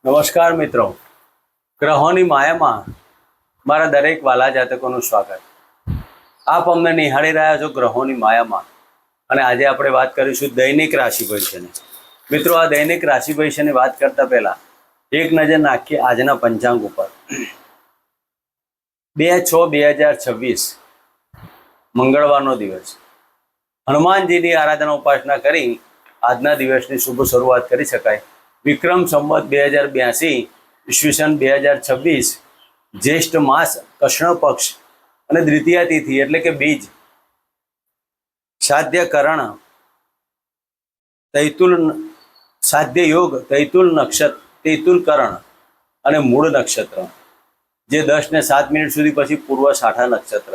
નમસ્કાર મિત્રો, ગ્રહોની માયામાં મારા દરેક વાલા જાતકોનું સ્વાગત. આપ અમને નિહાળી રહ્યા છો ગ્રહોની માયામાં, અને આજે આપણે વાત કરીશું દૈનિક રાશિ ભવિષ્યની. મિત્રો, આ દૈનિક રાશિ ભવિષ્યની વાત કરતા પહેલા એક નજર નાખીએ આજના પંચાંગ ઉપર. 2/6/2026 મંગળવારનો દિવસ. હનુમાનજીની આરાધના ઉપાસના કરી આજના દિવસની શુભ શરૂઆત કરી શકાય. વિક્રમ સંવત 2082 ઈસવીસન 2026 જ્યેષ્ઠ માસ કૃષ્ણ પક્ષ અને દ્વિતીયા તિથિ એટલે કે બીજ, સાધ્ય કરણ, તૈતુલ સાધ્ય યોગ, તૈતુલ નક્ષત્ર, તૈતુલ કરણ અને મૂળ નક્ષત્ર જે 10 ને 7 મિનિટ સુધી પછી પૂર્વ શાઠા નક્ષત્ર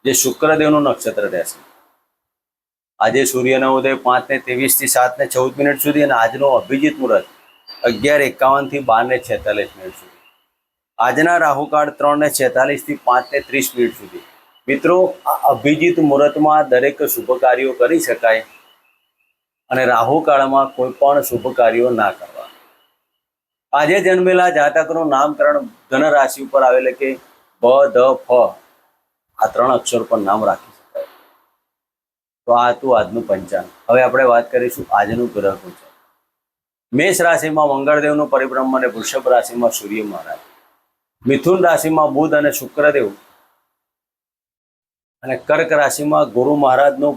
જે શુક્રદેવનું નક્ષત્ર રહેશે. આજે સૂર્યનો ઉદય 5 ને 23 થી 7 ને 14 મિનિટ સુધી અને આજનો અભિજીત મુહૂર્ત 11:51 થી 12:46 મિનિટ સુધી. આજના રાહુકાળ 3:46 થી 5:30 મિનિટ સુધી. મિત્રો, આ અભિજીત મુહૂર્તમાં દરેક શુભ કાર્યો કરી શકાય અને રાહુકાળમાં કોઈ પણ શુભ કાર્યો ના કરવા. આજે જન્મેલા જાતકનું નામકરણ ધન રાશિ ઉપર આવેલ કે બ ધ ફ આ 3 અક્ષર પર નામ રાખી શકાય. તો આ હતું આજનું પંચાંગ. હવે આપણે વાત કરીશું આજનું ગ્રહ ગોચર. મેષ રાશિમાં મંગળદેવનું પરિભ્રમણ અને વૃષભ રાશિમાં સૂર્ય મહારાજ, મિથુન રાશિમાં બુધ અને શુક્રદેવ અને કર્ક રાશિમાં ગુરુ મહારાજનું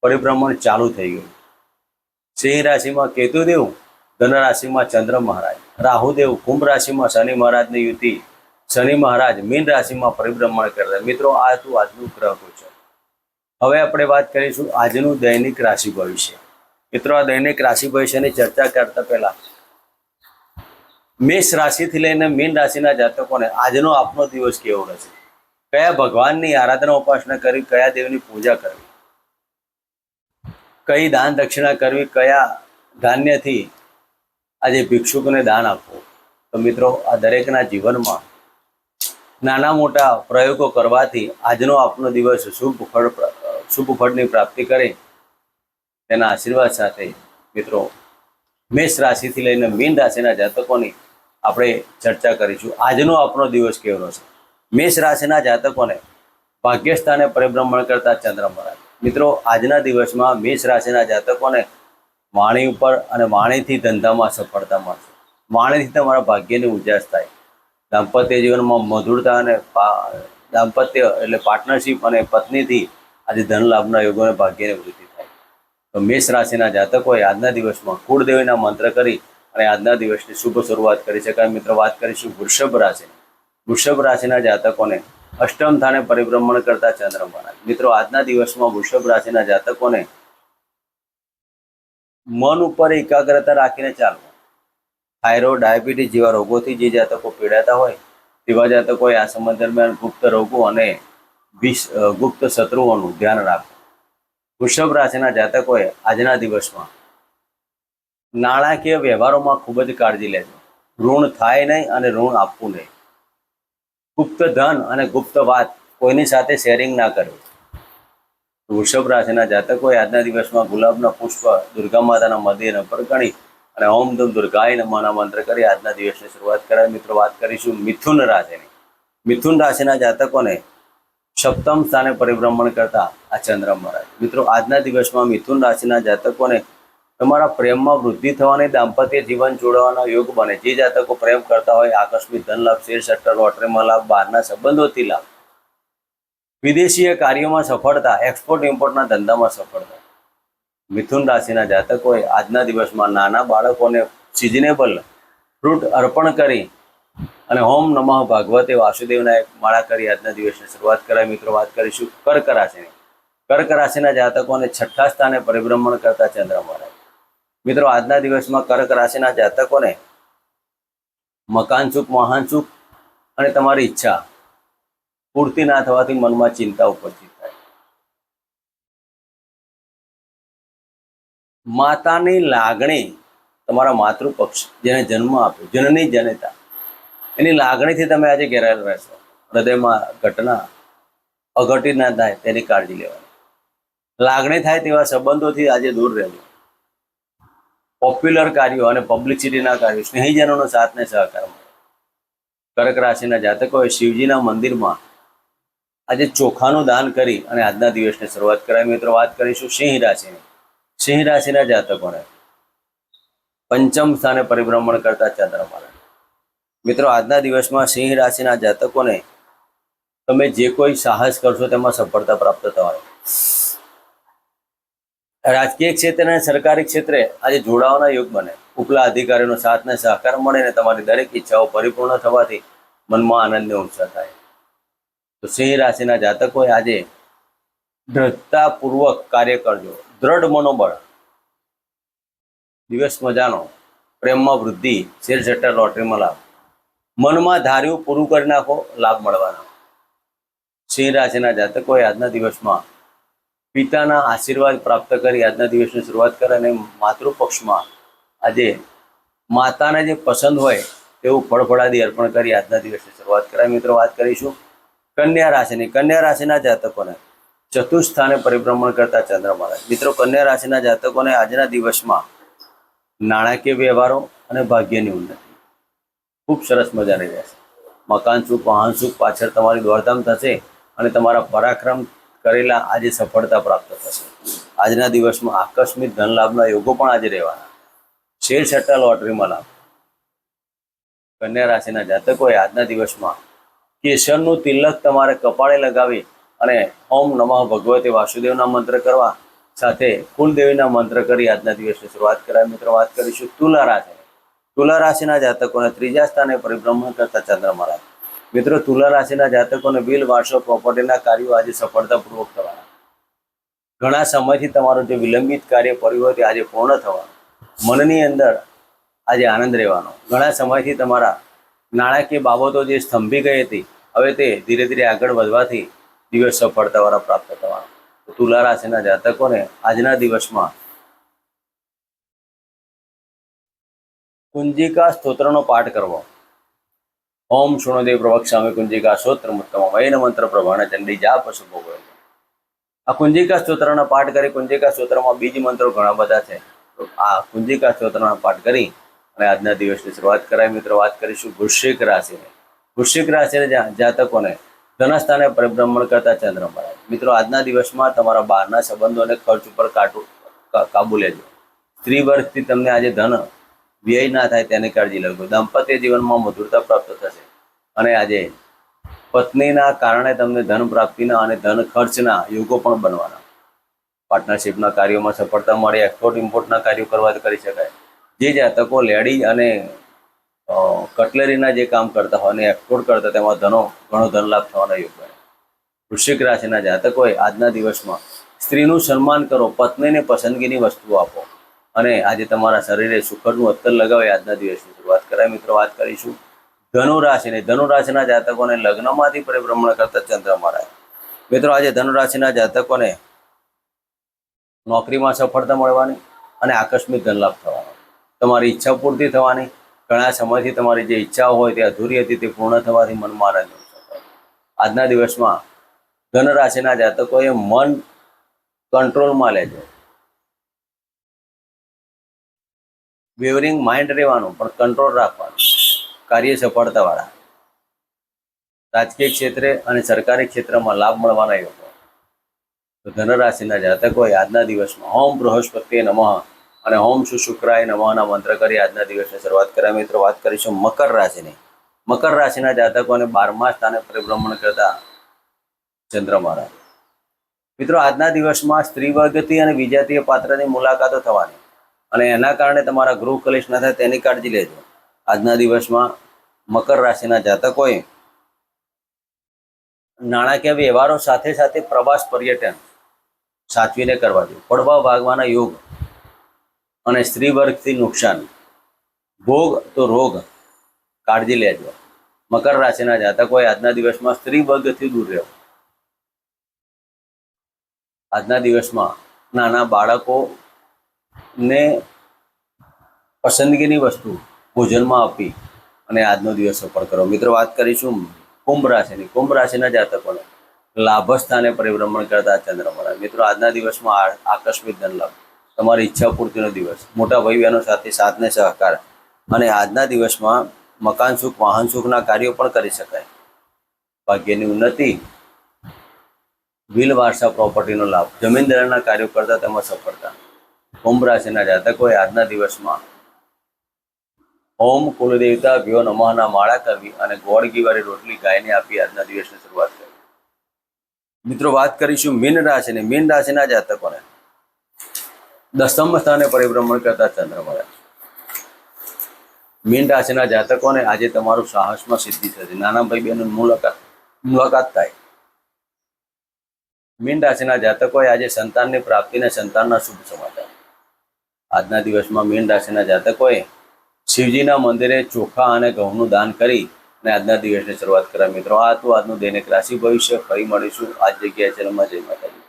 પરિભ્રમણ ચાલુ થઈ ગયું. સિંહ રાશિમાં કેતુદેવ, ધન રાશિમાં ચંદ્ર મહારાજ, રાહુદેવ કુંભ રાશિમાં શનિ મહારાજની યુતિ, શનિ મહારાજ મીન રાશિમાં પરિભ્રમણ કરતા. મિત્રો, આ હતું આજનું ગ્રહ ગોચર. હવે આપણે વાત કરીશું આજનું દૈનિક રાશિ ભવિષ્ય. મિત્રો, આ દૈનિક રાશિ ભવિષ્યની ચર્ચા કરતા પહેલા મેષ રાશિથી લઈને મીન રાશિના જાતકોને આજનો આપનો દિવસ કેવો રહેશે, કયા ભગવાનની આરાધના ઉપાસના કરવી, કયા દેવની પૂજા કરવી, કઈ દાન દક્ષિણા કરવી, કયા ધાન્યથી આજે ભિક્ષુકોને દાન આપવું. તો મિત્રો, આ દરેકના જીવનમાં નાના મોટા પ્રયોગો કરવાથી આજનો આપનો દિવસ શુભ ફળની પ્રાપ્તિ કરે તેના આશીર્વાદ સાથે મિત્રો મેષ રાશિથી લઈને મીન રાશિના જાતકોની આપણે ચર્ચા કરીશું. આજનો આપનો દિવસ કેવો રહેશે. મેષ રાશિના જાતકોને ભાગ્યસ્થાને પરિભ્રમણ કરતા ચંદ્ર મહારાજ. મિત્રો, આજના દિવસમાં મેષ રાશિના જાતકોને વાણી ઉપર અને વાણીથી ધંધામાં સફળતા મળશે. વાણીથી તમારા ભાગ્યની ઉજાસ થાય. દાંપત્ય જીવનમાં મધુરતા અને દાંપત્ય એટલે પાર્ટનરશિપ અને પત્નીથી આજે ધન લાભના યોગોને ભાગ્યની વૃદ્ધિ થાય. તો મેષ રાશિના જાતકોએ આજના દિવસમાં કુળદેવીના મંત્ર કરી અને આજના દિવસની શુભ શરૂઆત કરી શકાય. મિત્રો, વાત કરીશું વૃષભ રાશિ. વૃષભ રાશિના જાતકોને અષ્ટમ સ્થાને પરિભ્રમણ કરતા ચંદ્ર મહારાજ. મિત્રો, આજના દિવસમાં વૃષભ રાશિના જાતકોને મન ઉપર એકાગ્રતા રાખીને ચાલવું. થાઇરોઇડ, ડાયાબિટીસ જેવા રોગોથી જે જાતકો પીડાતા હોય તેવા જાતકોએ આ સમય દરમિયાન ગુપ્ત રોગો અને ગુપ્ત શત્રુઓનું ધ્યાન રાખવું. વૃષભ રાશિના જાતકોએ આજના દિવસમાં નાણાકીય વ્યવહારોમાં ખૂબ જ કાળજી લેજો. ઋણ થાય નહીં અને ઋણ આપવું નહીં. ગુપ્ત ધન અને ગુપ્ત વાત કોઈની સાથે શેરિંગ ના કરવી. વૃષભ રાશિના જાતકોએ આજના દિવસમાં ગુલાબના પુષ્પ દુર્ગા માતાના મંદિર પર ગણી અને ઓમ ધમ દુર્ગાય નમઃના મંત્ર કરી આજના દિવસની શરૂઆત કરાવી. મિત્રો, વાત કરીશું મિથુન રાશિની. મિથુન રાશિના જાતકોને સપ્તમ સ્થાને પરિભ્રમણ કરતા આ ચંદ્ર મહારાજ. મિત્રો, આજના દિવસમાં મિથુન રાશિના જાતકોને તમારા પ્રેમમાં વૃદ્ધિ થવાની, દાંપત્ય જીવન જોડવાનો યોગ બને. જે જાતકો પ્રેમ કરતા હોય આકસ્મિક ધન લાભ, શેર સટ્ટા લોટરીમાં લાભ, બહારના સંબંધોથી લાભ, વિદેશીય કાર્યોમાં સફળતા, એક્સપોર્ટ ઇમ્પોર્ટના ધંધામાં સફળતા. મિથુન રાશિના જાતકોએ આજના દિવસમાં નાના બાળકોને સિઝનેબલ ફ્રૂટ અર્પણ કરી અને ઓમ નમઃ ભાગવતે વાસુદેવના એક માળા કરી આજના દિવસની શરૂઆત કરાય. મિત્રો, વાત કરીશું કર્ક રાશિની. કર્ક રાશિના જાતકોને છઠ્ઠા સ્થાને પરિભ્રમણ કરતા ચંદ્ર મહારાજ. મિત્રો, આજના દિવસમાં કર્ક રાશિના જાતકોને મકાન સુખ, વાહન સુખ અને તમારી ઈચ્છા પૂર્તિ ના થવાથી મનમાં ચિંતા ઉપસ્થિત થાય. માતાની લાગણી, તમારા માતૃપક્ષ જેને જન્મ આપ્યો, જનની જનેતા, એની લાગણીથી તમે આજે ઘેરાયેલા રહેશો. હૃદયમાં ઘટના અઘટિત ના થાય તેની કાળજી લેવાની. લાગણી થાય તેવા સંબંધોથી આજે દૂર રહેજો. પોપ્યુલર કાર્યો અને પબ્લિસિટીના કાર્યો, સ્નેહીજનોનો સાથ ને સહકાર મળે. કર્ક રાશિના જાતકોએ શિવજીના મંદિરમાં આજે ચોખાનું દાન કરી અને આજના દિવસની શરૂઆત કરાય. મિત્રો વાત કરીશું સિંહ રાશિની. સિંહ રાશિના જાતકોને પંચમ સ્થાને પરિભ્રમણ કરતા ચંદ્રમા. મિત્રો આજના દિવસમાં સિંહ રાશિના જાતકોને તમે જે કોઈ સાહસ કરશો તેમાં સફળતા પ્રાપ્ત થવાની. રાજકીય ક્ષેત્રે અને સરકારી ક્ષેત્રે આજે જોડાવાના યોગ બને. ઉપલા અધિકારીનો સાથ ને સહકાર મળે ને તમારી દરેક ઈચ્છાઓ પરિપૂર્ણ થવાથી મનમાં આનંદને ઉત્સાહ થાય. તો સિંહ રાશિના જાતકોએ આજે દ્રઢતાપૂર્વક કાર્ય કરજો. દ્રઢ મનોબળ. દિવસ મજાનો. પ્રેમમાં વૃદ્ધિ. શેર સટ્ટા લોટરીમાં લાભ. મનમાં ધાર્યું પૂરું કરી નાખો, લાભ મળવાનો. સિંહ રાશિના જાતકોએ આજના દિવસમાં પિતાના આશીર્વાદ પ્રાપ્ત કરી આજના દિવસની શરૂઆત કરે અને માતૃપક્ષમાં આજે માતાને જે પસંદ હોય તેવું ફળફળાદી અર્પણ કરી આજના દિવસની શરૂઆત કરાય. મિત્રો વાત કરીશું કન્યા રાશિની. કન્યા રાશિના જાતકોને ચતુર્થ સ્થાને પરિભ્રમણ કરતા ચંદ્રમા. મિત્રો કન્યા રાશિના જાતકોને આજના દિવસમાં નાણાકીય વ્યવહારો અને ભાગ્યની ઉન્નતિ ખૂબ સરસ મજાની રહેશે. મકાન સુખ, વાહન સુખ પાછળ તમારી દોડધામ થશે અને તમારા પરાક્રમ કરેલા આજે સફળતા પ્રાપ્ત થશે. આજના દિવસમાં આકસ્મિક ધન લાભના યોગો પણ આજે રહેવાના. શેર સટ્ટા લોટરીમાં લાભ. કન્યા રાશિના જાતકોએ આજના દિવસમાં કેસરનું તિલક તમારે કપાળે લગાવી અને ઓમ નમઃ ભગવતે વાસુદેવના મંત્ર કરવા સાથે કુલદેવીના મંત્ર કરી આજના દિવસની શરૂઆત કરાય. મિત્રો વાત કરીશું તુલા રાશિ. તુલા રાશિના જાતકોને ત્રીજા સ્થાને પરિભ્રમણ કરતા ચંદ્રમા. મિત્રો તુલા રાશિના જાતકોને બિલ, વારસો, પ્રોપર્ટીના કાર્યો આજે સફળતાપૂર્વક થવાના. ઘણા સમયથી તમારું જે વિલંબિત કાર્ય પડ્યું હોય તે આજે પૂર્ણ થવાનું. મનની અંદર આજે આનંદ રહેવાનો. ઘણા સમયથી તમારા નાણાકીય બાબતો જે સ્તંભી ગઈ હતી હવે તે ધીરે ધીરે આગળ વધવાથી દિવસ સફળતાવાળા પ્રાપ્ત થવાના. તુલા રાશિના જાતકોને આજના દિવસમાં કુંજિકા સ્તોત્રનો પાઠ કરવો. ઓમ શુણોદેવ પ્રવક્ષ્યામિ કુંજિકા સ્તોત્ર ઉત્તમ વૈન મંત્ર પ્રભાણે ચંડી જા પશુ ભોગવે. આ કુંજિકા સ્તોત્રના પાઠ કરી. કુંજિકા સ્તોત્રમાં બીજ મંત્રો ઘણા બધા છે. તો આ કુંજિકા સ્તોત્રના પાઠ કરી અને આજના દિવસની શરૂઆત કરાય. મિત્રો વાત કરીશું વૃશ્ચિક રાશિને. વૃશ્ચિક રાશિના જાતકોને ધનસ્થાને પરિભ્રમણ કરતા ચંદ્રમા. મિત્રો આજના દિવસમાં તમારા બહારના સંબંધોને ખર્ચ ઉપર કાબુ લેજો. સ્ત્રી વર્ગથી તમને આજે ધન વ્યય ના થાય તેની કાળજી લેજો. દાંપત્ય જીવનમાં મધુરતા પ્રાપ્ત થશે અને આજે પત્નીના કારણે તમને ધન પ્રાપ્તિના અને ધન ખર્ચના યોગો પણ બનવાના. પાર્ટનરશિપના કાર્યોમાં સફળતા મળે. એક્સપોર્ટ ઇમ્પોર્ટના કાર્યો કરવા કરી શકાય. જે જાતકો લેડીઝ અને કટલેરીના જે કામ કરતા હોય અને એક્સપોર્ટ કરતા તેમાં ઘણો ધન લાભ થવાના યોગ બને. વૃશ્ચિક રાશિના જાતકોએ આજના દિવસમાં સ્ત્રીનું સન્માન કરો. પત્નીને પસંદગીની વસ્તુઓ આપો અને આજે તમારા શરીરે સુખદનું અત્તર લગાવે આજના દિવસની શરૂઆત કરાય. મિત્રો વાત કરીશું ધનુ રાશિની. ધનુ રાશિના જાતકોને લગ્નમાંથી પરિભ્રમણ કરતા ચંદ્રમા. મિત્રો આજે ધનુ રાશિના જાતકોને નોકરીમાં સફળતા મળવાની અને આકસ્મિક ધન લાભ થવાનો. તમારી ઈચ્છા પૂર્તિ થવાની. ઘણા સમયથી તમારી જે ઈચ્છાઓ હોય તે અધૂરી હતી તે પૂર્ણ થવાથી મનમાં આનંદ થાય. આજના દિવસમાં ધન રાશિના જાતકોએ મન કંટ્રોલમાં લેજો. વેવરિંગ માઇન્ડ રહેવાનું પણ કંટ્રોલ રાખવાનું. કાર્ય સફળતાવાળા. રાજકીય ક્ષેત્રે અને સરકારી ક્ષેત્રમાં લાભ મળવાના યોગો. તો ધનરાશિના જાતકોએ આજના દિવસમાં ઓમ બૃહસ્પતિએ નમઃ અને ઓમ શુક્રાય નમઃના મંત્ર કરી આજના દિવસની શરૂઆત કર્યા. મિત્રો વાત કરીશું મકર રાશિની. મકર રાશિના જાતકોને 12મા સ્થાને પરિભ્રમણ કરતા ચંદ્રમા. મિત્રો આજના દિવસમાં સ્ત્રી વર્ગથી અને વિજાતીય પાત્રની મુલાકાતો થવાની અને એના કારણે તમારા ગૃહ કલેશ ના થાય તેની કાળજી લેજો. આજના દિવસમાં મકર રાશિના જાતકોએ નાણાકીય વ્યવહારો સાથે સાથે પ્રવાસ પર્યટન સાચવીને કરવા જોઈએ. પડવા ભાગવાના યોગ અને સ્ત્રી વર્ગથી નુકસાન, ભોગ તો રોગ, કાળજી લેજો. મકર રાશિના જાતકોએ આજના દિવસમાં સ્ત્રી વર્ગથી દૂર રહેવું. આજના દિવસમાં નાના બાળકોને પસંદગીની વસ્તુ ભોજનમાં આપી અને આજનો દિવસ સફળ કરો. મિત્રો વાત કરીશું કુંભ રાશિની. કુંભ રાશિના જાતકોને લાભ સ્થાને પરિભ્રમણ કરતા ચંદ્રમા. મિત્રો આજના દિવસમાં આકસ્મિક ધન લાભ. તમારી ઈચ્છા પૂર્તિનો દિવસ, મોટા ભાઈ બહેનો સાથે સાથને સહકાર, અને આજના દિવસમાં મકાન સુખ, વાહન સુખના કાર્યો પણ કરી શકાય. ભાગ્યની ઉન્નતિ, વિલ વારસા પ્રોપર્ટીનો લાભ, જમીનદારના કાર્યો કરતા તેમાં સફળતા. કુંભ રાશિના જાતકોએ આજના દિવસમાં ઓમ કુલદેવતા ભ્યો નમઃના માળા કરવી અને ગોળ ઘી વાળી રોટલી ગાયને આપી આજના દિવસની શરૂઆત કરી. મિત્રો, વાત કરીશું મીન રાશિની. મીન રાશિના જાતકોને દસમ સ્થાને પરિભ્રમણ કરતા ચંદ્ર મળે. મીન રાશિના જાતકોને આજે તમારું સાહસમાં સિદ્ધિ થશે. નાના ભાઈ બહેનોની મુલાકાત થાય. મીન રાશિના જાતકોએ આજે સંતાનની પ્રાપ્તિને સંતાનના શુભ સમાચાર. આજના દિવસમાં મીન રાશિના જાતકોએ શિવજીના મંદિરે ચોખા અને ઘઉંનું દાન કરી અને આજના દિવસની શરૂઆત કર્યા. મિત્રો, આ હતું આજનું દૈનિક રાશિ ભવિષ્ય. ફરી મળીશું આ જ જગ્યાએ. ચેનલમાં જય માતાજી.